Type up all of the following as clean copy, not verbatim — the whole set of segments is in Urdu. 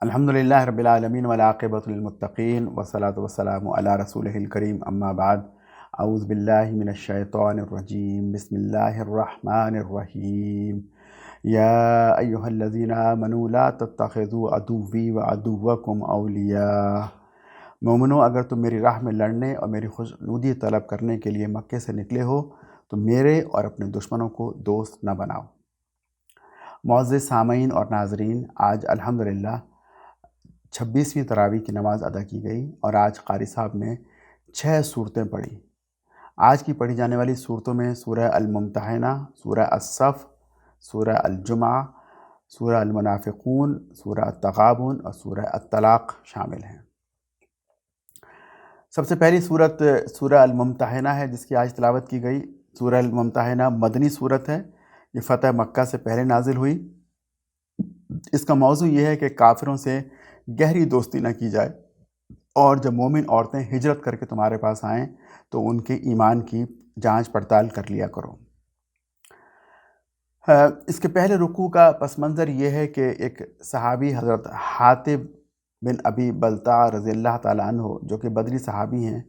الحمدللہ رب العالمین والعاقبۃ للمتقین والصلاۃ والسلام علی رسولہ الکریم اما بعد اعوذ باللہ من الشیطان الرجیم بسم اللہ الرحمن الرحیم یا ایہا الذین آمنوا لا تتخذوا عدوی وعدوکم اولیاء۔ مومنو، اگر تم میری راہ میں لڑنے اور میری خوشنودی طلب کرنے کے لیے مکے سے نکلے ہو تو میرے اور اپنے دشمنوں کو دوست نہ بناؤ۔ معزز سامعین اور ناظرین، آج الحمدللہ 26ویں تراویح کی نماز ادا کی گئی اور آج قاری صاحب نے 6 صورتیں پڑھی۔ آج کی پڑھی جانے والی صورتوں میں سورہ الممتحنہ، سورہ الصف، سورہ الجمعہ، سورہ المنافقون، سورہ التغابن اور سورہ الطلاق شامل ہیں۔ سب سے پہلی صورت سورہ الممتحنہ ہے جس کی آج تلاوت کی گئی۔ سورہ الممتحنہ مدنی صورت ہے، یہ فتح مکہ سے پہلے نازل ہوئی۔ اس کا موضوع یہ ہے کہ کافروں سے گہری دوستی نہ کی جائے، اور جب مومن عورتیں ہجرت کر کے تمہارے پاس آئیں تو ان کے ایمان کی جانچ پڑتال کر لیا کرو۔ اس کے پہلے رکوع کا پس منظر یہ ہے کہ ایک صحابی حضرت حاطب بن ابی بلتع رضی اللہ تعالیٰ عنہ، جو کہ بدری صحابی ہیں،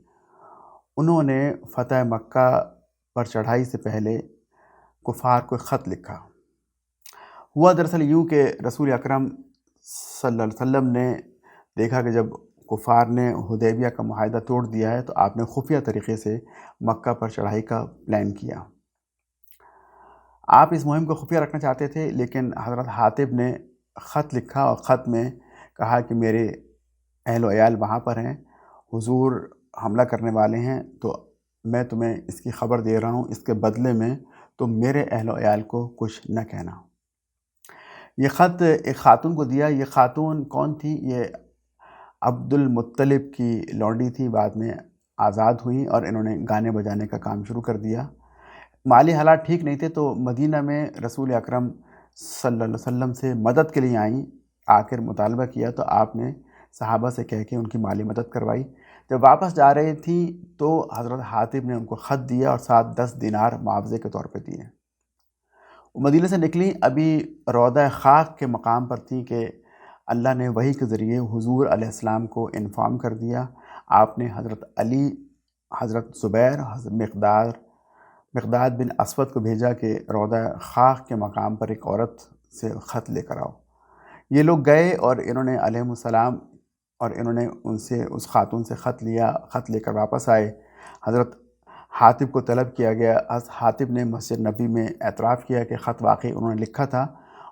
انہوں نے فتح مکہ پر چڑھائی سے پہلے کفار کو خط لکھا۔ ہوا دراصل یوں کہ رسول اکرم صلی اللہ علیہ وسلم نے دیکھا کہ جب کفار نے حدیبیہ کا معاہدہ توڑ دیا ہے تو آپ نے خفیہ طریقے سے مکہ پر چڑھائی کا پلان کیا۔ آپ اس مہم کو خفیہ رکھنا چاہتے تھے، لیکن حضرت حاطب نے خط لکھا اور خط میں کہا کہ میرے اہل و عیال وہاں پر ہیں، حضور حملہ کرنے والے ہیں، تو میں تمہیں اس کی خبر دے رہا ہوں، اس کے بدلے میں تم میرے اہل و عیال کو کچھ نہ کہنا۔ یہ خط ایک خاتون کو دیا۔ یہ خاتون کون تھی؟ یہ عبد المطلب کی لونڈی تھی، بعد میں آزاد ہوئی اور انہوں نے گانے بجانے کا کام شروع کر دیا۔ مالی حالات ٹھیک نہیں تھے تو مدینہ میں رسول اکرم صلی اللہ علیہ وسلم سے مدد کے لیے آئیں، آ کر مطالبہ کیا تو آپ نے صحابہ سے کہہ کے ان کی مالی مدد کروائی۔ جب واپس جا رہے تھیں تو حضرت حاطب نے ان کو خط دیا اور ساتھ 10 دینار معاوضے کے طور پہ دیے۔ وہ مدینہ سے نکلی، ابھی روضہ خاک کے مقام پر تھی کہ اللہ نے وحی کے ذریعے حضور علیہ السلام کو انفارم کر دیا۔ آپ نے حضرت علی، حضرت زبیر، حضرت مقداد بن اسود کو بھیجا کہ روضہ خاک کے مقام پر ایک عورت سے خط لے کر آؤ۔ یہ لوگ گئے اور انہوں نے علیہ السلام اور انہوں نے ان سے اس خاتون سے خط لیا، خط لے کر واپس آئے۔ حضرت حاطب کو طلب کیا گیا۔ حضرت حاطب نے مسجد نبی میں اعتراف کیا کہ خط واقعی انہوں نے لکھا تھا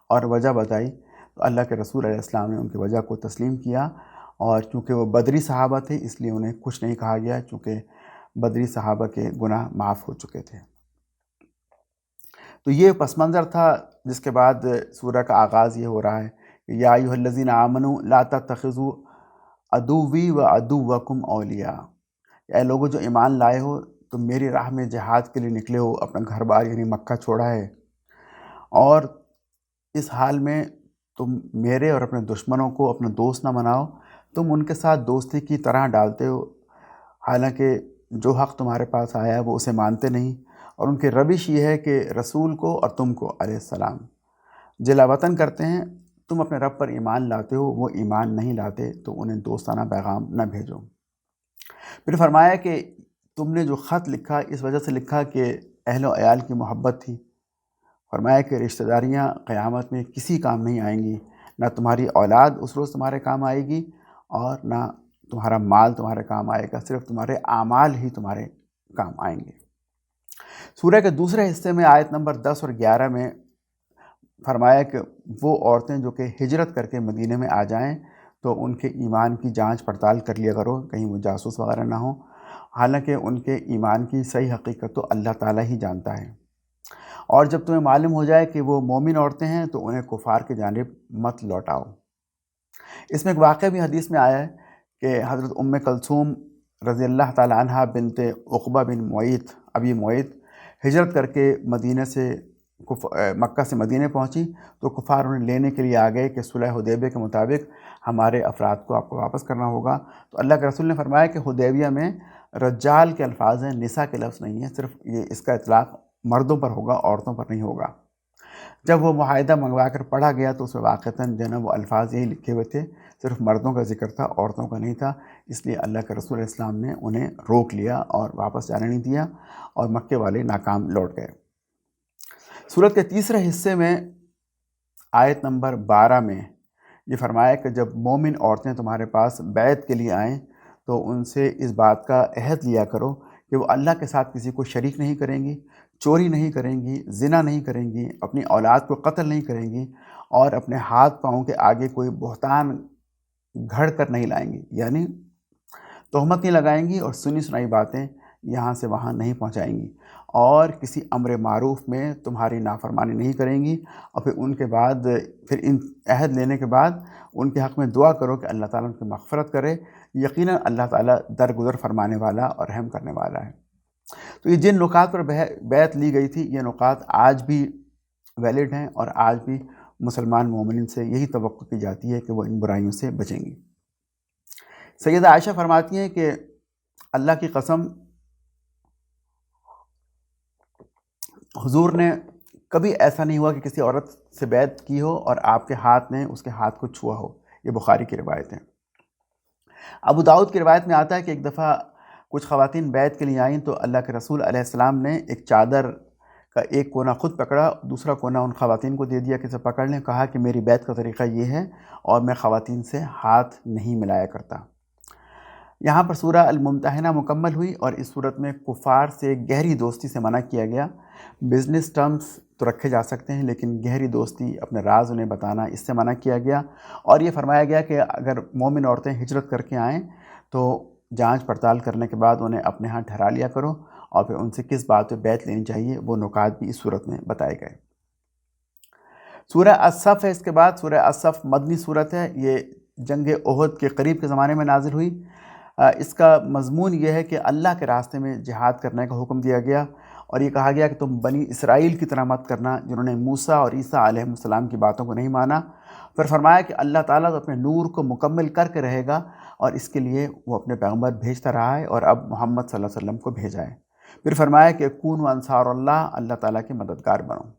اور وجہ بتائی، تو اللہ کے رسول علیہ السلام نے ان کی وجہ کو تسلیم کیا، اور چونکہ وہ بدری صحابہ تھے اس لیے انہیں کچھ نہیں کہا گیا، چونکہ بدری صحابہ کے گناہ معاف ہو چکے تھے۔ تو یہ پس منظر تھا، جس کے بعد سورہ کا آغاز یہ ہو رہا ہے کہ یا ایھا الذین آمنوا لا تتخذوا عدوی وعدوکم اولیاء۔ اے لوگو جو ایمان لائے ہو، تم میری راہ میں جہاد کے لیے نکلے ہو، اپنا گھر بار یعنی مکہ چھوڑا ہے، اور اس حال میں تم میرے اور اپنے دشمنوں کو اپنا دوست نہ بناؤ۔ تم ان کے ساتھ دوستی کی طرح ڈالتے ہو، حالانکہ جو حق تمہارے پاس آیا ہے وہ اسے مانتے نہیں، اور ان کی روش یہ ہے کہ رسول کو اور تم کو علیہ السلام جلا وطن کرتے ہیں۔ تم اپنے رب پر ایمان لاتے ہو، وہ ایمان نہیں لاتے، تو انہیں دوستانہ پیغام نہ بھیجو۔ پھر فرمایا کہ تم نے جو خط لکھا اس وجہ سے لکھا کہ اہل و عیال کی محبت تھی۔ فرمایا کہ رشتہ داریاں قیامت میں کسی کام نہیں آئیں گی، نہ تمہاری اولاد اس روز تمہارے کام آئے گی اور نہ تمہارا مال تمہارے کام آئے گا، صرف تمہارے اعمال ہی تمہارے کام آئیں گے۔ سورہ کے دوسرے حصے میں آیت نمبر 10 اور 11 میں فرمایا کہ وہ عورتیں جو کہ ہجرت کر کے مدینے میں آ جائیں تو ان کے ایمان کی جانچ پڑتال کر لیا کرو، کہیں وہ جاسوس وغیرہ نہ ہوں، حالانکہ ان کے ایمان کی صحیح حقیقت تو اللہ تعالیٰ ہی جانتا ہے۔ اور جب تمہیں معلوم ہو جائے کہ وہ مومن عورتیں ہیں تو انہیں کفار کی جانب مت لوٹاؤ۔ اس میں ایک واقعہ بھی حدیث میں آیا ہے کہ حضرت ام کلثوم رضی اللہ تعالیٰ عنہ بنت عقبہ بن معیط ابی معیط ہجرت کر کے مدینہ سے مکہ سے مدینہ پہنچی تو کفار انہیں لینے کے لیے آ گئے کہ صلح حدیبیہ کے مطابق ہمارے افراد کو آپ کو واپس کرنا ہوگا۔ تو اللہ کے رسول نے فرمایا کہ حدیبیہ میں رجال کے الفاظ ہیں، نساء کے لفظ نہیں ہیں، صرف یہ اس کا اطلاق مردوں پر ہوگا، عورتوں پر نہیں ہوگا۔ جب وہ معاہدہ منگوا کر پڑھا گیا تو اس میں واقعتاً جو ہے نا وہ الفاظ یہی لکھے ہوئے تھے، صرف مردوں کا ذکر تھا، عورتوں کا نہیں تھا، اس لیے اللہ کے رسول علیہ السلام نے انہیں روک لیا اور واپس جانے نہیں دیا، اور مکے والے ناکام لوٹ گئے۔ سورت کے تیسرے حصے میں آیت نمبر 12 میں یہ فرمایا کہ جب مومن عورتیں تمہارے پاس بیعت کے لیے آئیں تو ان سے اس بات کا عہد لیا کرو کہ وہ اللہ کے ساتھ کسی کو شریک نہیں کریں گی، چوری نہیں کریں گی، زنا نہیں کریں گی، اپنی اولاد کو قتل نہیں کریں گی، اور اپنے ہاتھ پاؤں کے آگے کوئی بہتان گھڑ کر نہیں لائیں گی، یعنی تہمت نہیں لگائیں گی اور سنی سنائی باتیں یہاں سے وہاں نہیں پہنچائیں گی، اور کسی امر معروف میں تمہاری نافرمانی نہیں کریں گی، اور پھر ان کے بعد پھر ان عہد لینے کے بعد ان کے حق میں دعا کرو کہ اللہ تعالیٰ ان کی مغفرت کرے، یقیناً اللہ تعالیٰ درگزر فرمانے والا اور رحم کرنے والا ہے۔ تو یہ جن نکات پر بیعت لی گئی تھی یہ نکات آج بھی ویلڈ ہیں، اور آج بھی مسلمان مومنین سے یہی توقع کی جاتی ہے کہ وہ ان برائیوں سے بچیں گی۔ سیدہ عائشہ فرماتی ہیں کہ اللہ کی قسم حضور نے کبھی ایسا نہیں ہوا کہ کسی عورت سے بیعت کی ہو اور آپ کے ہاتھ نے اس کے ہاتھ کو چھوا ہو۔ یہ بخاری کی روایت ہے۔ ابو داؤد کی روایت میں آتا ہے کہ ایک دفعہ کچھ خواتین بیعت کے لیے آئیں تو اللہ کے رسول علیہ السلام نے ایک چادر کا ایک کونا خود پکڑا، دوسرا کونا ان خواتین کو دے دیا کہ اسے پکڑ لیں، کہا کہ میری بیعت کا طریقہ یہ ہے اور میں خواتین سے ہاتھ نہیں ملایا کرتا۔ یہاں پر سورہ الممتحنہ مکمل ہوئی، اور اس صورت میں کفار سے گہری دوستی سے منع کیا گیا۔ بزنس ٹرمز تو رکھے جا سکتے ہیں لیکن گہری دوستی، اپنے راز انہیں بتانا، اس سے منع کیا گیا، اور یہ فرمایا گیا کہ اگر مومن عورتیں ہجرت کر کے آئیں تو جانچ پڑتال کرنے کے بعد انہیں اپنے ہاں ٹھہرا لیا کرو، اور پھر ان سے کس بات پہ بیعت لینی چاہیے وہ نکات بھی اس صورت میں بتائے گئے۔ سورہ الصف ہے اس کے بعد۔ سورہ الصف مدنی صورت ہے، یہ جنگ احد کے قریب کے زمانے میں نازل ہوئی۔ اس کا مضمون یہ ہے کہ اللہ کے راستے میں جہاد کرنے کا حکم دیا گیا، اور یہ کہا گیا کہ تم بنی اسرائیل کی طرح مت کرنا جنہوں نے موسیٰ اور عیسیٰ علیہ السلام کی باتوں کو نہیں مانا۔ پھر فرمایا کہ اللہ تعالیٰ تو اپنے نور کو مکمل کر کے رہے گا، اور اس کے لیے وہ اپنے پیغمبر بھیجتا رہا ہے، اور اب محمد صلی اللہ علیہ وسلم کو بھیجا ہے۔ پھر فرمایا کہ کونوا انصار اللہ، اللہ تعالیٰ کے مددگار بنو۔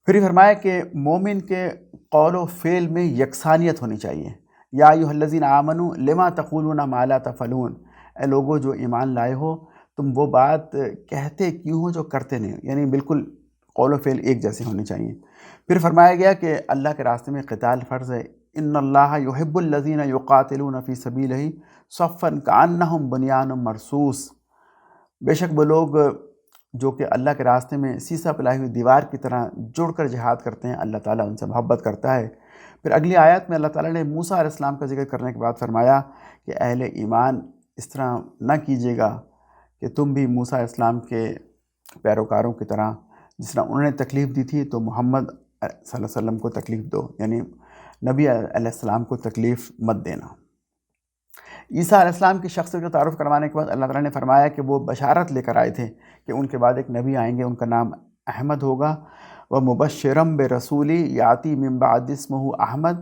پھر یہ فرمایا کہ مومن کے قول و فعل میں یکسانیت ہونی چاہیے۔ یا ایھا الذین آمنوا لما تقولون ما لا تفعلون، اے لوگو جو ایمان لائے ہو تم وہ بات کہتے کیوں ہو جو کرتے نہیں، یعنی بالکل قول و فعل ایک جیسے ہونے چاہیے۔ پھر فرمایا گیا کہ اللہ کے راستے میں قتال فرض ہے۔ ان اللہ یحب الذین یقاتلون فی سبیلہ صفا کأنہم بنیان مرصوص، بے شک وہ لوگ جو کہ اللہ کے راستے میں سیسہ پلائی ہوئی دیوار کی طرح جڑ کر جہاد کرتے ہیں، اللہ تعالیٰ ان سے محبت کرتا ہے۔ پھر اگلی آیت میں اللہ تعالیٰ نے موسیٰ علیہ السلام کا ذکر کرنے کے بعد فرمایا کہ اہل ایمان اس طرح نہ کیجیے گا کہ تم بھی موسیٰ علیہ السلام کے پیروکاروں کی طرح جس طرح انہوں نے تکلیف دی تھی تو محمد صلی اللہ علیہ وسلم کو تکلیف دو، یعنی نبی علیہ السلام کو تکلیف مت دینا۔ عیسیٰ علیہ السلام کی شخصیت کا تعارف کروانے کے بعد اللہ تعالیٰ نے فرمایا کہ وہ بشارت لے کر آئے تھے کہ ان کے بعد ایک نبی آئیں گے، ان کا نام احمد ہوگا، وَمُبَشِّرًا بِرَسُولٍ یَأْتِی مِن بَعْدِی اسْمُهُ احمد،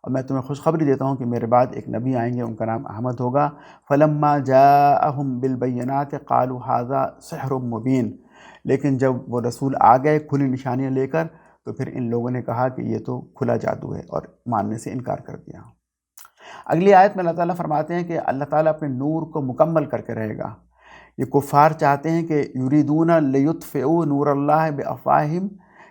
اور میں تمہیں خوشخبری دیتا ہوں کہ میرے بعد ایک نبی آئیں گے، ان کا نام احمد ہوگا۔ فَلَمَّا جَاءَهُم بِالْبَيِّنَاتِ قَالُوا هَٰذَا سِحْرٌ مُبِینٌ، لیکن جب وہ رسول آ گئے کھلی نشانیاں لے کر تو پھر ان لوگوں نے کہا کہ یہ تو کھلا جادو ہے، اور ماننے سے انکار کر دیا۔ اگلی آیت میں اللہ تعالیٰ فرماتے ہیں کہ اللہ تعالیٰ اپنے نور کو مکمل کر کے رہے گا۔ یہ کفار چاہتے ہیں کہ یریدون لیطفئوا نور اللہ بافواہہم،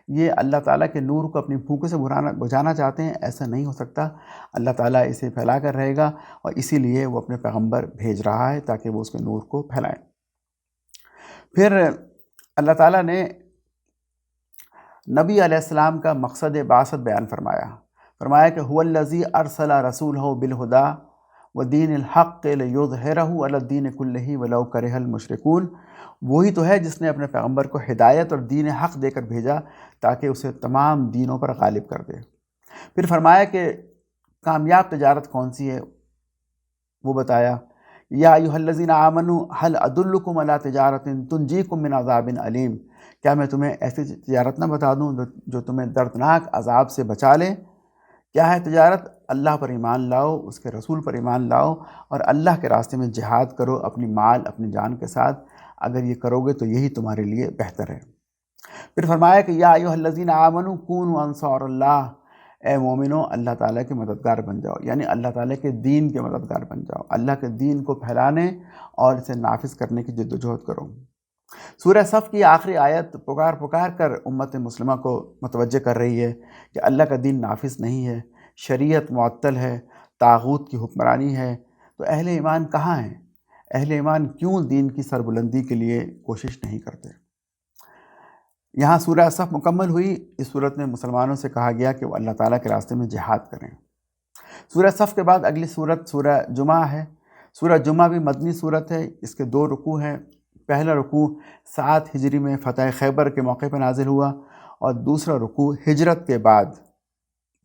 یہ اللہ تعالیٰ کے نور کو اپنی پھونکوں سے بجھانا چاہتے ہیں، ایسا نہیں ہو سکتا۔ اللہ تعالیٰ اسے پھیلا کر رہے گا، اور اسی لیے وہ اپنے پیغمبر بھیج رہا ہے تاکہ وہ اس کے نور کو پھیلائیں۔ پھر اللہ تعالیٰ نے نبی علیہ السلام کا مقصد بعثت بیان فرمایا کہ هو الذی ارسل رسولہ بالہدی ودین الحق لیظہرہ علی الدین کلہ ولو کرہ المشرکون، وہی تو ہے جس نے اپنے پیغمبر کو ہدایت اور دین حق دے کر بھیجا تاکہ اسے تمام دینوں پر غالب کر دے۔ پھر فرمایا کہ کامیاب تجارت کون سی ہے وہ بتایا، یا ایھا الذین آمنوا هل ادلکم علی تجارۃ تنجیکم من عذاب علیم، کیا میں تمہیں ایسی تجارت نہ بتا دوں جو تمہیں دردناک عذاب سے بچا لے؟ کیا ہے تجارت؟ اللہ پر ایمان لاؤ، اس کے رسول پر ایمان لاؤ، اور اللہ کے راستے میں جہاد کرو اپنی مال اپنی جان کے ساتھ، اگر یہ کرو گے تو یہی تمہارے لیے بہتر ہے۔ پھر فرمایا کہ یا ایھا الذین آمنوا کونوا انصار اللہ، اے مومنو اللہ تعالیٰ کے مددگار بن جاؤ، یعنی اللہ تعالیٰ کے دین کے مددگار بن جاؤ، اللہ کے دین کو پھیلانے اور اسے نافذ کرنے کی جد و جہد کرو۔ سورہ صف کی آخری آیت پکار پکار کر امت مسلمہ کو متوجہ کر رہی ہے کہ اللہ کا دین نافذ نہیں ہے، شریعت معطل ہے، طاغوت کی حکمرانی ہے، تو اہل ایمان کہاں ہیں؟ اہل ایمان کیوں دین کی سربلندی کے لیے کوشش نہیں کرتے؟ یہاں سورہ صف مکمل ہوئی۔ اس صورت میں مسلمانوں سے کہا گیا کہ وہ اللہ تعالیٰ کے راستے میں جہاد کریں۔ سورہ صف کے بعد اگلی صورت سورہ جمعہ ہے۔ سورہ جمعہ بھی مدنی صورت ہے، اس کے 2 رکوع ہیں۔ پہلا رکوع 7 ہجری میں فتح خیبر کے موقع پر نازل ہوا، اور دوسرا رکوع ہجرت کے بعد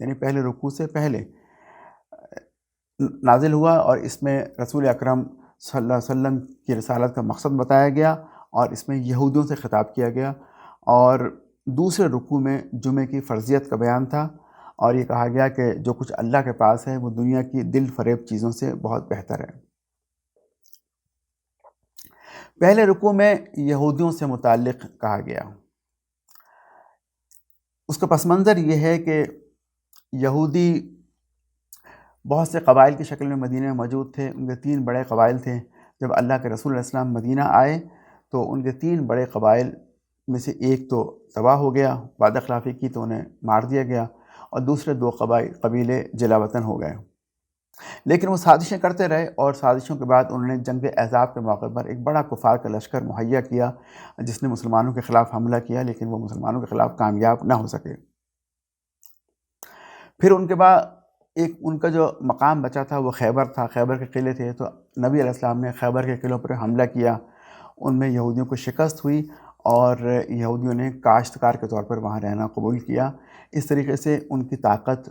یعنی پہلے رکوع سے پہلے نازل ہوا، اور اس میں رسول اکرم صلی اللہ علیہ وسلم کی رسالت کا مقصد بتایا گیا، اور اس میں یہودیوں سے خطاب کیا گیا، اور دوسرے رکوع میں جمعے کی فرضیت کا بیان تھا، اور یہ کہا گیا کہ جو کچھ اللہ کے پاس ہے وہ دنیا کی دل فریب چیزوں سے بہت بہتر ہے۔ پہلے رکوع میں یہودیوں سے متعلق کہا گیا۔ اس کا پس منظر یہ ہے کہ یہودی بہت سے قبائل کی شکل میں مدینہ میں موجود تھے۔ ان کے 3 بڑے قبائل تھے۔ جب اللہ کے رسول علیہ السلام مدینہ آئے تو ان کے 3 بڑے قبائل میں سے ایک تو تباہ ہو گیا، وعدہ خلافی کی تو انہیں مار دیا گیا، اور دوسرے 2 قبیلے جلا وطن ہو گئے۔ لیکن وہ سازشیں کرتے رہے، اور سازشوں کے بعد انہوں نے جنگ احزاب کے موقع پر ایک بڑا کفار کا لشکر مہیا کیا جس نے مسلمانوں کے خلاف حملہ کیا، لیکن وہ مسلمانوں کے خلاف کامیاب نہ ہو سکے۔ پھر ان کے بعد ایک ان کا جو مقام بچا تھا وہ خیبر تھا، خیبر کے قلعے تھے، تو نبی علیہ السلام نے خیبر کے قلعوں پر حملہ کیا۔ ان میں یہودیوں کو شکست ہوئی، اور یہودیوں نے کاشتکار کے طور پر وہاں رہنا قبول کیا۔ اس طریقے سے ان کی طاقت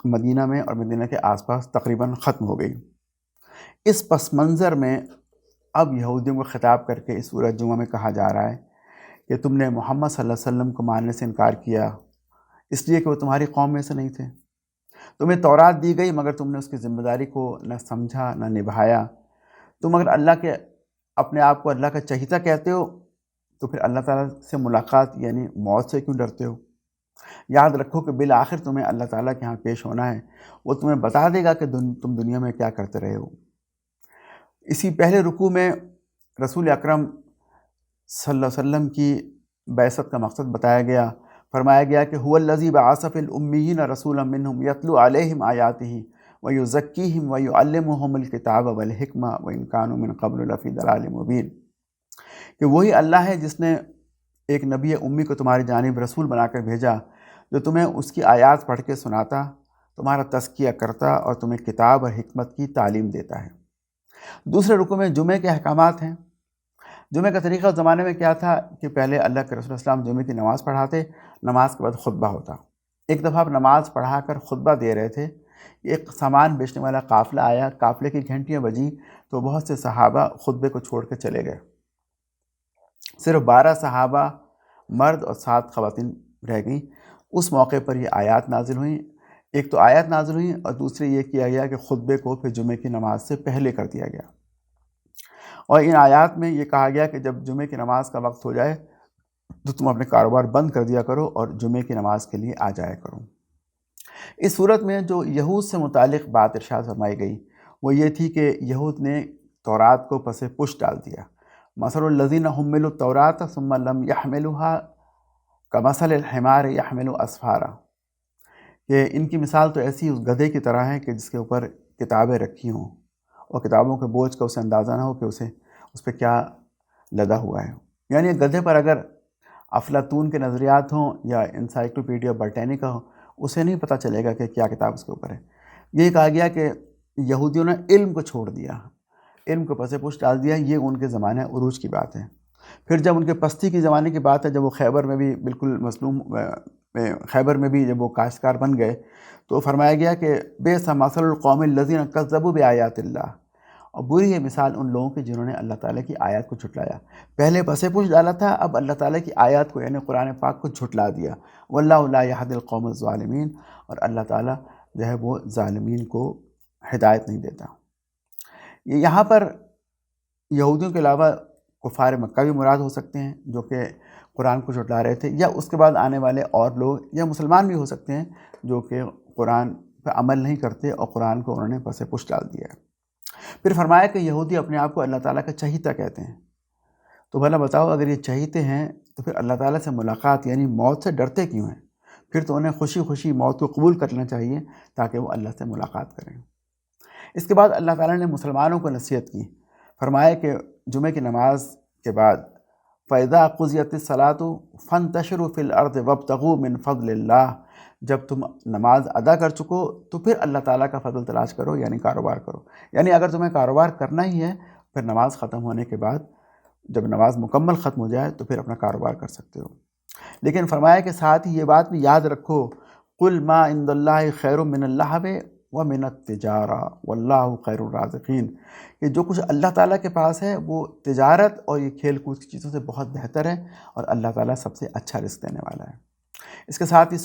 مدینہ میں اور مدینہ کے آس پاس تقریباً ختم ہو گئی۔ اس پس منظر میں اب یہودیوں کو خطاب کر کے اس سورہ جمعہ میں کہا جا رہا ہے کہ تم نے محمد صلی اللہ علیہ وسلم کو ماننے سے انکار کیا، اس لیے کہ وہ تمہاری قوم میں سے نہیں تھے۔ تمہیں تورات دی گئی مگر تم نے اس کی ذمہ داری کو نہ سمجھا نہ نبھایا۔ تم اگر اللہ کے اپنے آپ کو اللہ کا چہیتا کہتے ہو تو پھر اللہ تعالیٰ سے ملاقات یعنی موت سے کیوں ڈرتے ہو؟ یاد رکھو کہ بالآخر تمہیں اللہ تعالیٰ کے ہاں پیش ہونا ہے، وہ تمہیں بتا دے گا کہ تم دنیا میں کیا کرتے رہے ہو۔ اسی پہلے رکوع میں رسول اکرم صلی اللہ علیہ وسلم کی بعثت کا مقصد بتایا گیا۔ فرمایا گیا کہ هو الذی بعث فی الامیین رسولا منہم یتلو علیہم آیاتہ ویزکیہم ویعلمہم الکتاب والحکمہ وان کانوا من قبل لفی ضلال مبین، کہ وہی اللہ ہے جس نے ایک نبی امی کو تمہاری جانب رسول بنا کر بھیجا، جو تمہیں اس کی آیات پڑھ کے سناتا، تمہارا تزکیہ کرتا اور تمہیں کتاب اور حکمت کی تعلیم دیتا ہے۔ دوسرے رکوع میں جمعے کے احکامات ہیں۔ جمعے کا طریقہ اس زمانے میں کیا تھا کہ پہلے اللہ کے رسول السلام جمعے کی نماز پڑھاتے، نماز کے بعد خطبہ ہوتا۔ ایک دفعہ آپ نماز پڑھا کر خطبہ دے رہے تھے، ایک سامان بیچنے والا قافلہ آیا، قافلے کی گھنٹیاں بجیں تو بہت سے صحابہ خطبے کو چھوڑ کے چلے گئے۔ صرف 12 صحابہ مرد اور 7 خواتین رہ گئیں۔ اس موقع پر یہ آیات نازل ہوئیں۔ ایک تو آیات نازل ہوئیں، اور دوسرے یہ کیا گیا کہ خطبے کو پھر جمعے کی نماز سے پہلے کر دیا گیا، اور ان آیات میں یہ کہا گیا کہ جب جمعے کی نماز کا وقت ہو جائے تو تم اپنے کاروبار بند کر دیا کرو اور جمعے کی نماز کے لیے آ جایا کرو۔ اس صورت میں جو یہود سے متعلق بات ارشاد فرمائی گئی وہ یہ تھی کہ یہود نے تورات کو پس پش ڈال دیا۔ مثل الذین حملوا التوراۃ ثم لم يحملوها کمثل الحمار یحمل اسفارا، کہ ان کی مثال تو ایسی اس گدھے کی طرح ہے کہ جس کے اوپر کتابیں رکھی ہوں، اور کتابوں کے بوجھ کا اسے اندازہ نہ ہو کہ اس پہ کیا لدا ہوا ہے۔ یعنی گدھے پر اگر افلاطون کے نظریات ہوں یا انسائکلوپیڈیا برٹینیکا ہو، اسے نہیں پتہ چلے گا کہ کیا کتاب اس کے اوپر ہے۔ یہ کہا گیا کہ یہودیوں نے علم کو چھوڑ دیا، علم کو پس پش ڈال دیا۔ یہ ان کے زمانہ عروج کی بات ہے۔ پھر جب ان کے پستی کی زمانے کی بات ہے، جب وہ خیبر میں بھی بالکل مظلوم، خیبر میں بھی جب وہ کاشتکار بن گئے تو فرمایا گیا کہ بئس مثل القوم الذین کذبوا بآیات اللہ، اور بری ہے مثال ان لوگوں کی جنہوں نے اللہ تعالیٰ کی آیات کو جھٹلایا۔ پہلے پس پش ڈالا تھا، اب اللہ تعالیٰ کی آیات کو یعنی قرآن پاک کو جھٹلا دیا۔ واللہ لا یہدی القوم الظالمین، اور اللہ تعالیٰ جو ہے وہ ظالمین کو ہدایت نہیں دیتا۔ یہاں پر یہودیوں کے علاوہ کفار مکہ بھی مراد ہو سکتے ہیں، جو کہ قرآن کو جھٹلا رہے تھے، یا اس کے بعد آنے والے اور لوگ یا مسلمان بھی ہو سکتے ہیں جو کہ قرآن پہ عمل نہیں کرتے اور قرآن کو انہوں نے پس پش ڈال دیا ہے۔ پھر فرمایا کہ یہودی اپنے آپ کو اللہ تعالیٰ کا چہیتا کہتے ہیں، تو بھلا بتاؤ اگر یہ چہیتے ہیں تو پھر اللہ تعالیٰ سے ملاقات یعنی موت سے ڈرتے کیوں ہیں؟ پھر تو انہیں خوشی خوشی موت کو قبول کر لینا چاہیے تاکہ وہ اللہ سے ملاقات کریں۔ اس کے بعد اللہ تعالیٰ نے مسلمانوں کو نصیحت کی، فرمایا کہ جمعہ کی نماز کے بعد فَإِذَا قُضِيَتِ الصَّلَاةُ فَانتَشِرُوا فِي الْأَرْضِ وَابْتَغُوا مِن فَضْلِ اللَّهِ، جب تم نماز ادا کر چکو تو پھر اللہ تعالیٰ کا فضل تلاش کرو، یعنی کاروبار کرو۔ یعنی اگر تمہیں کاروبار کرنا ہی ہے پھر نماز ختم ہونے کے بعد، جب نماز مکمل ختم ہو جائے تو پھر اپنا کاروبار کر سکتے ہو۔ لیکن فرمایا کہ ساتھ ہی یہ بات بھی یاد رکھو، قُلْ مَا عِندَ اللَّهِ خَيْرٌ مِّنَ اللَّهْوِ وَمِنَ التِّجَارَةِ وَاللَّهُ خَيْرُ الرَّازِقِينَ، کہ جو کچھ اللہ تعالیٰ کے پاس ہے وہ تجارت اور یہ کھیل کود کی چیزوں سے بہت بہتر ہے، اور اللہ تعالیٰ سب سے اچھا رزق دینے والا ہے۔ اس کے ساتھ ہی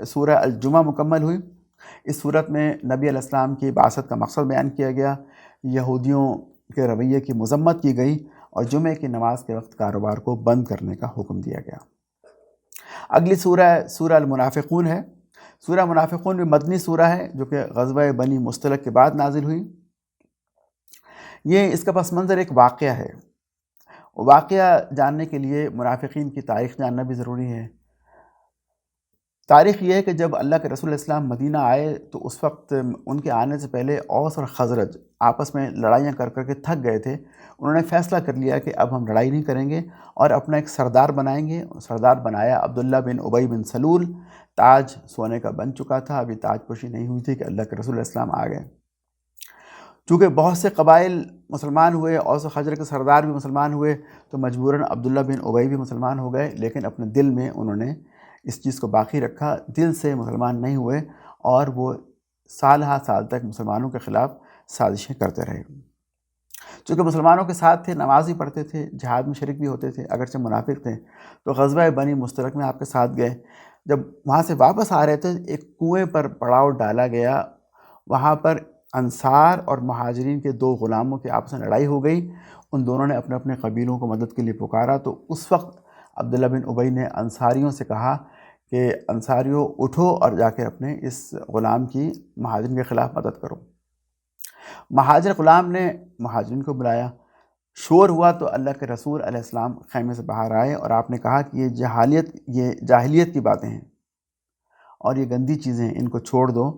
سورہ الجمعہ مکمل ہوئی۔ اس صورت میں نبی علیہ السلام کی بعثت کا مقصد بیان کیا گیا، یہودیوں کے رویے کی مذمت کی گئی، اور جمعے کی نماز کے وقت کاروبار کو بند کرنے کا حکم دیا گیا۔ اگلی سورہ المنافقون ہے۔ سورہ منافقون بھی مدنی سورہ ہے جو کہ غزوہ بنی مصطلق کے بعد نازل ہوئی۔ اس کا پس منظر ایک واقعہ ہے۔ واقعہ جاننے کے لیے منافقین کی تاریخ جاننا بھی ضروری ہے۔ تاریخ یہ ہے کہ جب اللہ کے رسول السلام مدینہ آئے تو اس وقت ان کے آنے سے پہلے اوس اور خزرج آپس میں لڑائیاں کر کر کے تھک گئے تھے۔ انہوں نے فیصلہ کر لیا کہ اب ہم لڑائی نہیں کریں گے اور اپنا ایک سردار بنائیں گے۔ سردار بنایا عبداللہ بن ابی بن سلول۔ تاج سونے کا بن چکا تھا، ابھی تاج پوشی نہیں ہوئی تھی کہ اللہ کے رسول علیہ السلام آ گئے۔ چونکہ بہت سے قبائل مسلمان ہوئے، اوس و خزرج کے سردار بھی مسلمان ہوئے، تو مجبوراً عبداللہ بن ابی بھی مسلمان ہو گئے، لیکن اپنے دل میں انہوں نے اس چیز کو باقی رکھا، دل سے مسلمان نہیں ہوئے، اور وہ سال ہا سال تک مسلمانوں کے خلاف سازشیں کرتے رہے۔ چونکہ مسلمانوں کے ساتھ تھے، نماز بھی پڑھتے تھے، جہاد میں شریک بھی ہوتے تھے، اگرچہ منافق تھے، تو غزوہ بنی مصطلق میں آپ کے ساتھ گئے۔ جب وہاں سے واپس آ رہے تھے ایک کنویں پر پڑاؤ ڈالا گیا، وہاں پر انصار اور مہاجرین کے دو غلاموں کی آپس میں لڑائی ہو گئی۔ ان دونوں نے اپنے اپنے قبیلوں کو مدد کے لیے پکارا، تو اس وقت عبداللہ بن ابی نے انصاریوں سے کہا کہ انصاریوں اٹھو اور جا کے اپنے اس غلام کی مہاجرین کے خلاف مدد کرو۔ مہاجر غلام نے مہاجرین کو بلایا، شور ہوا تو اللہ کے رسول علیہ السلام خیمے سے باہر آئے اور آپ نے کہا کہ یہ جاہلیت کی باتیں ہیں اور یہ گندی چیزیں ہیں، ان کو چھوڑ دو،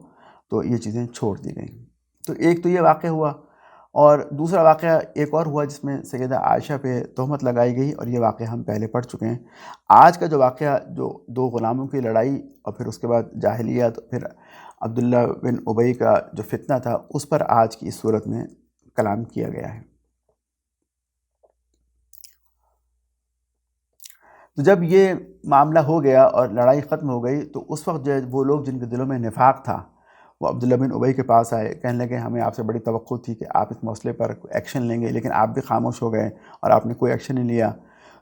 تو یہ چیزیں چھوڑ دی گئیں۔ تو ایک تو یہ واقعہ ہوا، اور دوسرا واقعہ ایک اور ہوا جس میں سیدہ عائشہ پہ تہمت لگائی گئی، اور یہ واقعہ ہم پہلے پڑھ چکے ہیں۔ آج کا جو واقعہ، جو دو غلاموں کی لڑائی اور پھر اس کے بعد جاہلیت، پھر عبداللہ بن ابی کا جو فتنہ تھا، اس پر آج کی اس صورت میں کلام کیا گیا ہے۔ تو جب یہ معاملہ ہو گیا اور لڑائی ختم ہو گئی، تو اس وقت جو وہ لوگ جن کے دلوں میں نفاق تھا وہ عبداللہ بن ابی کے پاس آئے، کہنے لگے ہمیں آپ سے بڑی توقع تھی کہ آپ اس مسئلے پر ایکشن لیں گے، لیکن آپ بھی خاموش ہو گئے اور آپ نے کوئی ایکشن نہیں لیا۔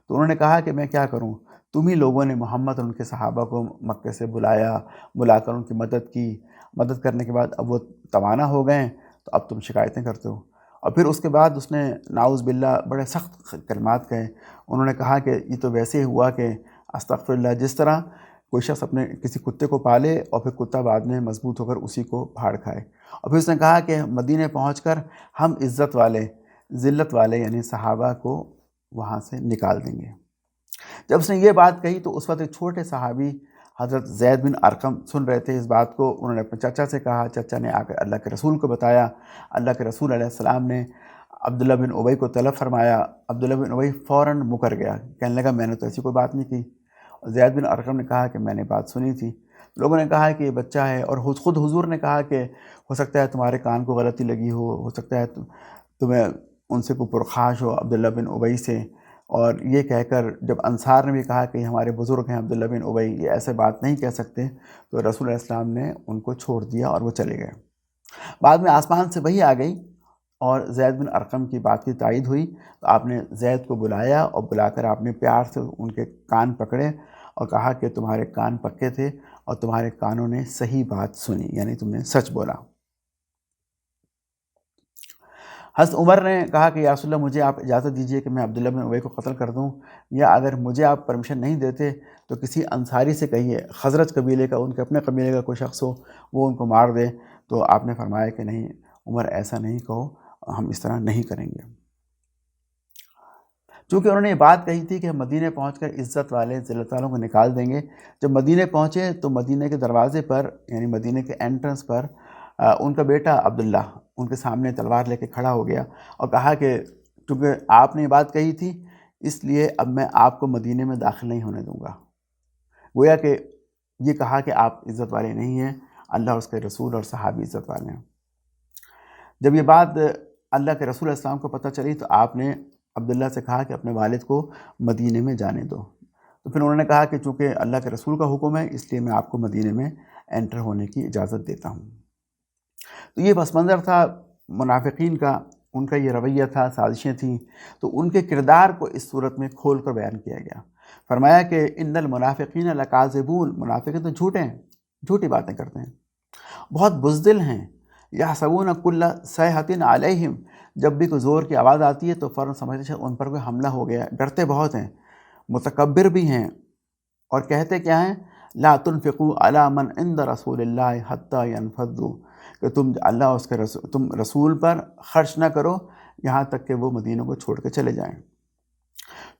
تو انہوں نے کہا کہ میں کیا کروں، تم ہی لوگوں نے محمد اور ان کے صحابہ کو مکے سے بلا کر ان کی مدد کرنے کے بعد اب وہ توانا ہو گئے، تو اب تم شکایتیں کرتے ہو۔ اور پھر اس کے بعد اس نے نعوذ باللہ بڑے سخت کلمات کہے۔ انہوں نے کہا کہ یہ تو ویسے ہی ہوا کہ استغفر اللہ، جس طرح کوئی شخص اپنے کسی کتے کو پالے اور پھر کتا بعد میں مضبوط ہو کر اسی کو پھاڑ کھائے۔ اور پھر اس نے کہا کہ مدینے پہنچ کر ہم ذلت والے یعنی صحابہ کو وہاں سے نکال دیں گے۔ جب اس نے یہ بات کہی تو اس وقت ایک چھوٹے صحابی حضرت زید بن ارقم سن رہے تھے اس بات کو۔ انہوں نے اپنے چچا سے کہا، چچا نے آ کر اللہ کے رسول کو بتایا۔ اللہ کے رسول علیہ السلام نے عبداللہ بن ابی کو طلب فرمایا۔ عبداللہ بن ابی فوراً مکر گیا، کہنے لگا میں نے تو ایسی کوئی بات نہیں کی۔ زید بن ارقم نے کہا کہ میں نے بات سنی تھی۔ لوگوں نے کہا کہ یہ بچہ ہے، اور خود حضور نے کہا کہ ہو سکتا ہے تمہارے کان کو غلطی لگی ہو سکتا ہے تمہیں ان سے کوئی پرخاش ہو عبداللہ بن ابی سے۔ اور یہ کہہ کر جب انصار نے بھی کہا کہ یہ ہمارے بزرگ ہیں عبداللہ بن ابی، یہ ایسے بات نہیں کہہ سکتے، تو رسول علیہ السلام نے ان کو چھوڑ دیا اور وہ چلے گئے۔ بعد میں آسمان سے وحی آ گئی اور زید بن ارقم کی بات کی تائید ہوئی، تو آپ نے زید کو بلایا اور بلا کر آپ نے پیار سے ان کے کان پکڑے اور کہا کہ تمہارے کان پکے تھے اور تمہارے کانوں نے صحیح بات سنی، یعنی تم نے سچ بولا۔ حضرت عمر نے کہا کہ یا رسول اللہ مجھے آپ اجازت دیجیے کہ میں عبداللہ بن ابی کو قتل کر دوں، یا اگر مجھے آپ پرمیشن نہیں دیتے تو کسی انصاری سے کہیے، خزرج قبیلے کا، ان کے اپنے قبیلے کا کوئی شخص ہو، وہ ان کو مار دے۔ تو آپ نے فرمایا کہ نہیں عمر، ایسا نہیں کہو، ہم اس طرح نہیں کریں گے۔ چونکہ انہوں نے یہ بات کہی تھی کہ ہم مدینے پہنچ کر عزت والے ذلت والوں کو نکال دیں گے۔ جب مدینے پہنچے تو مدینے کے دروازے پر، یعنی مدینے کے انٹرنس پر، ان کا بیٹا عبداللہ ان کے سامنے تلوار لے کے کھڑا ہو گیا اور کہا کہ چونکہ آپ نے یہ بات کہی تھی اس لیے اب میں آپ کو مدینے میں داخل نہیں ہونے دوں گا۔ گویا کہ یہ کہا کہ آپ عزت والے نہیں ہیں، اللہ اور اس کے رسول اور صحابی عزت والے ہیں۔ جب یہ بات اللہ کے رسول علیہ السلام کو پتہ چلی تو آپ نے عبداللہ سے کہا کہ اپنے والد کو مدینے میں جانے دو۔ تو پھر انہوں نے کہا کہ چونکہ اللہ کے رسول کا حکم ہے اس لیے میں آپ کو مدینے میں انٹر ہونے کی اجازت دیتا ہوں۔ تو یہ پس منظر تھا منافقین کا، ان کا یہ رویہ تھا، سازشیں تھیں۔ تو ان کے کردار کو اس صورت میں کھول کر بیان کیا گیا۔ فرمایا کہ ان المنافقین لکاذبون، منافقین تو جھوٹے ہیں، جھوٹی باتیں کرتے ہیں، بہت بزدل ہیں۔ یحسبون کل صیحۃ علیہم، جب بھی کوئی زور کی آواز آتی ہے تو فوراً سمجھتے ہیں ان پر کوئی حملہ ہو گیا، ڈرتے بہت ہیں، متکبر بھی ہیں، اور کہتے کیا ہیں، لا تنفقوا علی من عند رسول اللہ حتی ینفضوا، کہ تم اللہ اور اس کے تم رسول پر خرچ نہ کرو یہاں تک کہ وہ مدینہ کو چھوڑ کے چلے جائیں۔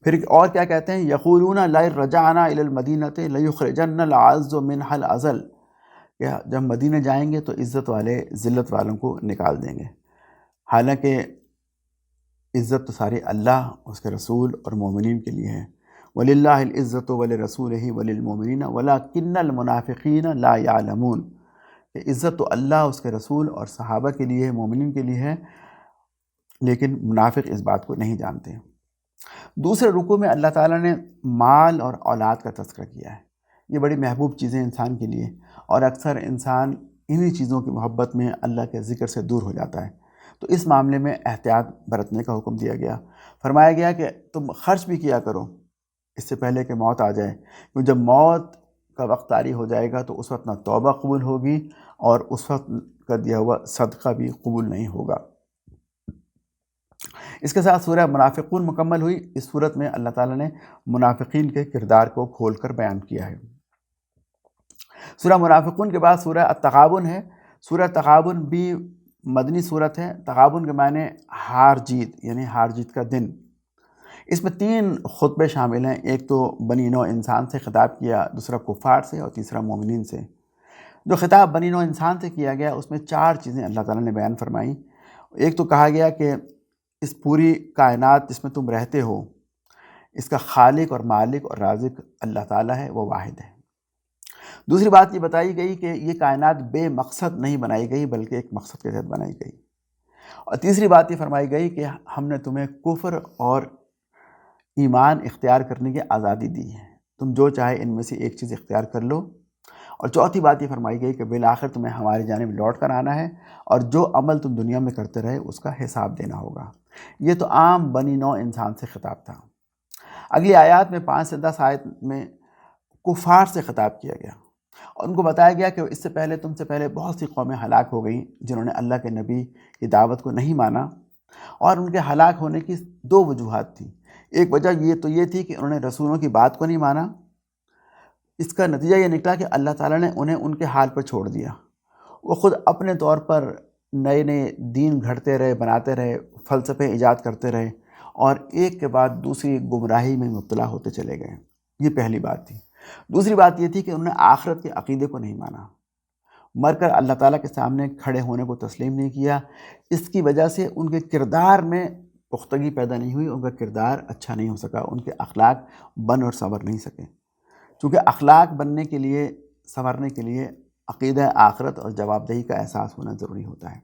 پھر اور کیا کہتے ہیں، یقولون لئن رجعنا الی المدینۃ لیخرجن العز منها الاذل، کہ جب مدینہ جائیں گے تو عزت والے ذلت والوں کو نکال دیں گے۔ حالانکہ عزت تو ساری اللہ، اس کے رسول اور مومنین کے لیے ہے۔ وَلِلَّهِ الْعِزَّةُ وَلِرَسُولِهِ وَلِلْمُؤْمِنِينَ وَلَكِنَّ الْمُنَافِقِينَ لَا يَعْلَمُونَ، کہ عزت تو اللہ، اس کے رسول اور صحابہ کے لیے ہے، مومنین کے لیے ہے، لیکن منافق اس بات کو نہیں جانتے۔ دوسرے رکوع میں اللہ تعالیٰ نے مال اور اولاد کا تذکرہ کیا ہے۔ یہ بڑی محبوب چیزیں انسان کے لیے، اور اکثر انسان انہی چیزوں کی محبت میں اللہ کے ذکر سے دور ہو جاتا ہے۔ تو اس معاملے میں احتیاط برتنے کا حکم دیا گیا۔ فرمایا گیا کہ تم خرچ بھی کیا کرو اس سے پہلے کہ موت آ جائے، کیونکہ جب موت کا وقت طاری ہو جائے گا تو اس وقت نہ توبہ قبول ہوگی اور اس وقت کا دیا ہوا صدقہ بھی قبول نہیں ہوگا۔ اس کے ساتھ سورہ منافقون مکمل ہوئی۔ اس صورت میں اللہ تعالیٰ نے منافقین کے کردار کو کھول کر بیان کیا ہے۔ سورہ منافقون کے بعد سورہ التغابن ہے۔ سورہ تغابن بھی مدنی صورت ہے۔ تغابن کے معنی ہار جیت، یعنی ہار جیت کا دن۔ اس میں 3 خطبے شامل ہیں، ایک تو بنی نوع انسان سے خطاب کیا، دوسرا کفار سے، اور تیسرا مومنین سے۔ جو خطاب بنی نوع انسان سے کیا گیا اس میں 4 چیزیں اللہ تعالیٰ نے بیان فرمائیں۔ ایک تو کہا گیا کہ اس پوری کائنات جس میں تم رہتے ہو اس کا خالق اور مالک اور رازق اللہ تعالیٰ ہے، وہ واحد ہے۔ دوسری بات یہ بتائی گئی کہ یہ کائنات بے مقصد نہیں بنائی گئی بلکہ ایک مقصد کے تحت بنائی گئی۔ اور تیسری بات یہ فرمائی گئی کہ ہم نے تمہیں کفر اور ایمان اختیار کرنے کی آزادی دی ہے، تم جو چاہے ان میں سے ایک چیز اختیار کر لو۔ اور چوتھی بات یہ فرمائی گئی کہ بالآخر تمہیں ہماری جانب لوٹ کر آنا ہے، اور جو عمل تم دنیا میں کرتے رہے اس کا حساب دینا ہوگا۔ یہ تو عام بنی نوع انسان سے خطاب تھا۔ اگلی آیات میں 5 سے 10 آیت میں کفار سے خطاب کیا گیا، اور ان کو بتایا گیا کہ اس سے پہلے تم سے پہلے بہت سی قومیں ہلاک ہو گئیں جنہوں نے اللہ کے نبی کی دعوت کو نہیں مانا، اور ان کے ہلاک ہونے کی 2 وجوہات تھیں۔ ایک وجہ یہ تھی کہ انہوں نے رسولوں کی بات کو نہیں مانا۔ اس کا نتیجہ یہ نکلا کہ اللہ تعالیٰ نے انہیں ان کے حال پر چھوڑ دیا۔ وہ خود اپنے طور پر نئے نئے دین گھڑتے رہے، بناتے رہے، فلسفے ایجاد کرتے رہے، اور ایک کے بعد دوسری گمراہی میں مبتلا ہوتے چلے گئے۔ یہ پہلی بات تھی۔ دوسری بات یہ تھی کہ انہوں نے آخرت کے عقیدے کو نہیں مانا، مر کر اللہ تعالیٰ کے سامنے کھڑے ہونے کو تسلیم نہیں کیا۔ اس کی وجہ سے ان کے کردار میں پختگی پیدا نہیں ہوئی، ان کا کردار اچھا نہیں ہو سکا، ان کے اخلاق بن اور سنور نہیں سکے۔ چونکہ اخلاق بننے کے لیے، سنورنے کے لیے عقیدہ آخرت اور جواب دہی کا احساس ہونا ضروری ہوتا ہے۔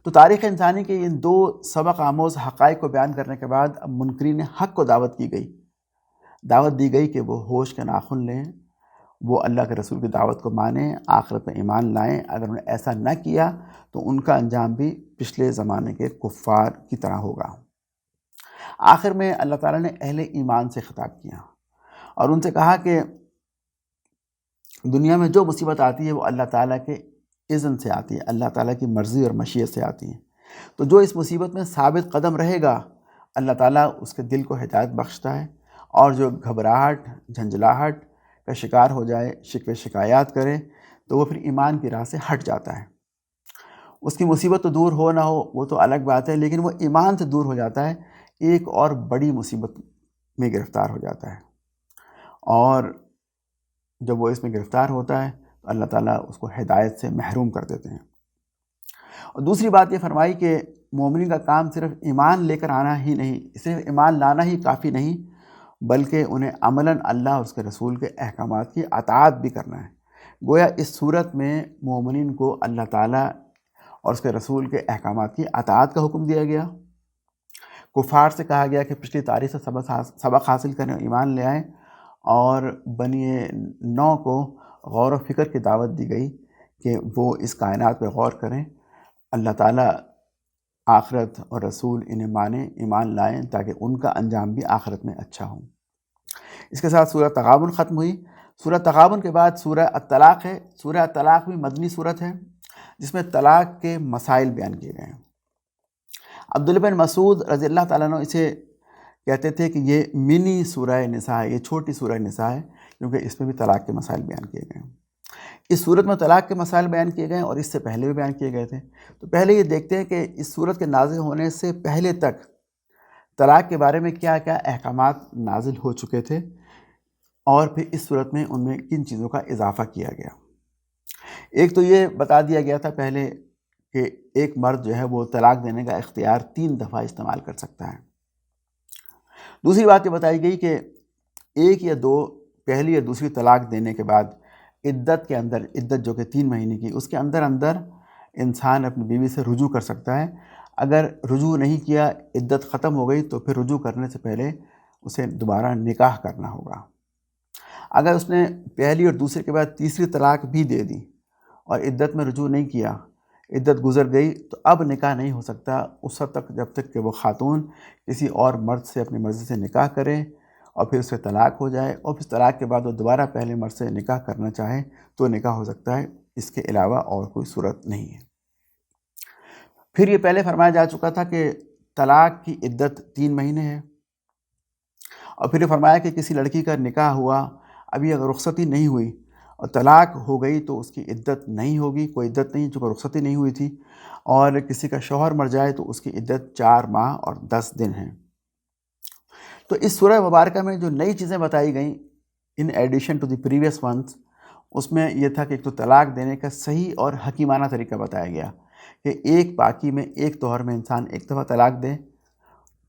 تو تاریخ انسانی کے ان 2 سبق آموز حقائق کو بیان کرنے کے بعد اب منکرین حق کو دعوت دی گئی کہ وہ ہوش کے ناخن لیں، وہ اللہ کے رسول کی دعوت کو مانیں، آخرت میں ایمان لائیں۔ اگر انہوں نے ایسا نہ کیا تو ان کا انجام بھی پچھلے زمانے کے کفار کی طرح ہوگا۔ آخر میں اللہ تعالیٰ نے اہل ایمان سے خطاب کیا اور ان سے کہا کہ دنیا میں جو مصیبت آتی ہے وہ اللہ تعالیٰ کے اذن سے آتی ہے، اللہ تعالیٰ کی مرضی اور مشیت سے آتی ہے۔ تو جو اس مصیبت میں ثابت قدم رہے گا اللہ تعالیٰ اس کے دل کو ہدایت بخشتا ہے، اور جو گھبراہٹ جھنجھلاہٹ کا شکار ہو جائے، شکوے شکایات کرے، تو وہ پھر ایمان کی راہ سے ہٹ جاتا ہے۔ اس کی مصیبت تو دور ہو نہ ہو وہ تو الگ بات ہے، لیکن وہ ایمان سے دور ہو جاتا ہے، ایک اور بڑی مصیبت میں گرفتار ہو جاتا ہے، اور جب وہ اس میں گرفتار ہوتا ہے تو اللہ تعالیٰ اس کو ہدایت سے محروم کر دیتے ہیں۔ اور دوسری بات یہ فرمائی کہ مومنین کا کام صرف ایمان لے کر آنا ہی نہیں، صرف ایمان لانا ہی کافی نہیں، بلکہ انہیں عملاً اللہ اور اس کے رسول کے احکامات کی اطاعت بھی کرنا ہے۔ گویا اس صورت میں مومنین کو اللہ تعالیٰ اور اس کے رسول کے احکامات کی اطاعت کا حکم دیا گیا۔ کفار سے کہا گیا کہ پچھلی تاریخ سے سبق حاصل کریں، ایمان لے آئیں، اور بنی نو کو غور و فکر کی دعوت دی گئی کہ وہ اس کائنات پہ غور کریں، اللہ تعالیٰ آخرت اور رسول انہیں مانیں، ایمان لائیں، تاکہ ان کا انجام بھی آخرت میں اچھا ہو۔ اس کے ساتھ سورہ تغابن ختم ہوئی۔ سورہ تغابن کے بعد سورہ الطلاق ہے۔ سورہ الطلاق بھی مدنی صورت ہے جس میں طلاق کے مسائل بیان کیے گئے ہیں۔ عبداللہ بن مسعود رضی اللہ تعالیٰ عنہ اسے کہتے تھے کہ یہ منی سورہ نساء ہے، یہ چھوٹی سورہ نساء ہے، کیونکہ اس میں بھی طلاق کے مسائل بیان کیے گئے ہیں۔ اس صورت میں طلاق کے مسائل بیان کیے گئے ہیں، اور اس سے پہلے بھی بیان کیے گئے تھے۔ تو پہلے یہ دیکھتے ہیں کہ اس صورت کے نازل ہونے سے پہلے تک طلاق کے بارے میں کیا کیا احکامات نازل ہو چکے تھے، اور پھر اس صورت میں ان میں کن چیزوں کا اضافہ کیا گیا۔ ایک تو یہ بتا دیا گیا تھا پہلے کہ ایک مرد جو ہے وہ طلاق دینے کا اختیار 3 دفعہ استعمال کر سکتا ہے۔ دوسری بات یہ بتائی گئی کہ 1 یا 2 پہلی یا دوسری طلاق دینے کے بعد عدت کے اندر، عدت جو کہ 3 مہینے کی، اس کے اندر انسان اپنی بیوی سے رجوع کر سکتا ہے۔ اگر رجوع نہیں کیا، عدت ختم ہو گئی، تو پھر رجوع کرنے سے پہلے اسے دوبارہ نکاح کرنا ہوگا۔ اگر اس نے پہلی اور دوسرے کے بعد تیسری طلاق بھی دے دی اور عدت میں رجوع نہیں کیا، عدت گزر گئی، تو اب نکاح نہیں ہو سکتا اس وقت تک جب تک کہ وہ خاتون کسی اور مرد سے اپنی مرضی سے نکاح کرے اور پھر اس سے طلاق ہو جائے، اور پھر طلاق کے بعد وہ دوبارہ پہلے مرد سے نکاح کرنا چاہے تو نکاح ہو سکتا ہے، اس کے علاوہ اور کوئی صورت نہیں ہے۔ پھر یہ پہلے فرمایا جا چکا تھا کہ طلاق کی عدت 3 مہینے ہے، اور پھر یہ فرمایا کہ کسی لڑکی کا نکاح ہوا، ابھی اگر رخصتی نہیں ہوئی اور طلاق ہو گئی تو اس کی عدت نہیں ہوگی، کوئی عدت نہیں، چونکہ رخصتی نہیں ہوئی تھی، اور کسی کا شوہر مر جائے تو اس کی عدت 4 ماہ اور 10 دن ہے۔ تو اس سورہ مبارکہ میں جو نئی چیزیں بتائی گئیں in addition to the previous ones, اس میں یہ تھا کہ ایک تو طلاق دینے کا صحیح اور حکیمانہ طریقہ بتایا گیا کہ ایک باقی میں، ایک طہر میں انسان ایک دفعہ طلاق دے،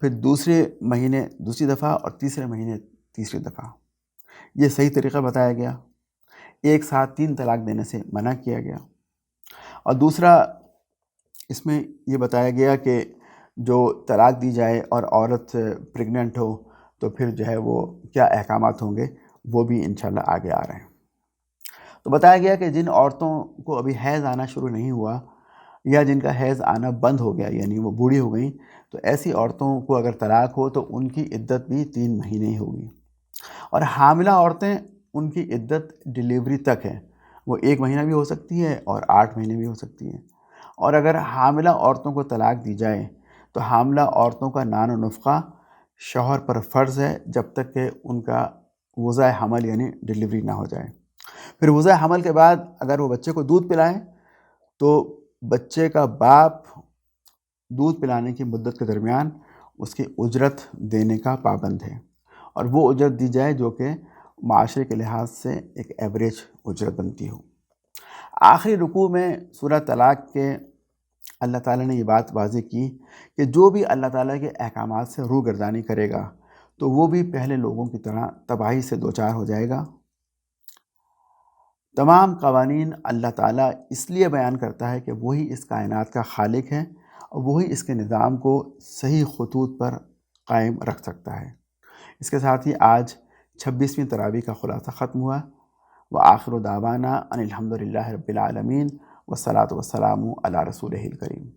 پھر دوسرے مہینے دوسری دفعہ، اور تیسرے مہینے تیسری دفعہ، یہ صحیح طریقہ بتایا گیا۔ ایک ساتھ 3 طلاق دینے سے منع کیا گیا۔ اور دوسرا اس میں یہ بتایا گیا کہ جو طلاق دی جائے اور عورت پریگننٹ ہو تو پھر جو ہے وہ کیا احکامات ہوں گے، وہ بھی انشاءاللہ آگے آ رہے ہیں۔ تو بتایا گیا کہ جن عورتوں کو ابھی حیض آنا شروع نہیں ہوا، یا جن کا حیض آنا بند ہو گیا، یعنی وہ بوڑھی ہو گئیں، تو ایسی عورتوں کو اگر طلاق ہو تو ان کی عدت بھی 3 مہینے ہی ہوگی۔ اور حاملہ عورتیں، ان کی عدت ڈیلیوری تک ہے، وہ 1 مہینہ بھی ہو سکتی ہے اور 8 مہینے بھی ہو سکتی ہے۔ اور اگر حاملہ عورتوں کو طلاق دی جائے تو حاملہ عورتوں کا نان و نفقہ شوہر پر فرض ہے جب تک کہ ان کا وضع حمل یعنی ڈیلیوری نہ ہو جائے۔ پھر وضع حمل کے بعد اگر وہ بچے کو دودھ پلائیں تو بچے کا باپ دودھ پلانے کی مدت کے درمیان اس کی اجرت دینے کا پابند ہے، اور وہ اجرت دی جائے جو کہ معاشرے کے لحاظ سے ایک ایوریج اجرت بنتی ہو۔ آخری رکوع میں سورہ طلاق کے اللہ تعالیٰ نے یہ بات واضح کی کہ جو بھی اللہ تعالیٰ کے احکامات سے روگردانی کرے گا تو وہ بھی پہلے لوگوں کی طرح تباہی سے دوچار ہو جائے گا۔ تمام قوانین اللہ تعالیٰ اس لیے بیان کرتا ہے کہ وہی اس کائنات کا خالق ہے، اور وہی اس کے نظام کو صحیح خطوط پر قائم رکھ سکتا ہے۔ اس کے ساتھ ہی آج 26ویں تراویح کا خلاصہ ختم ہوا۔ وآخر دعوانا ان الحمد للہ رب العالمین، والصلاۃ والسلام علی رسولہ الکریم۔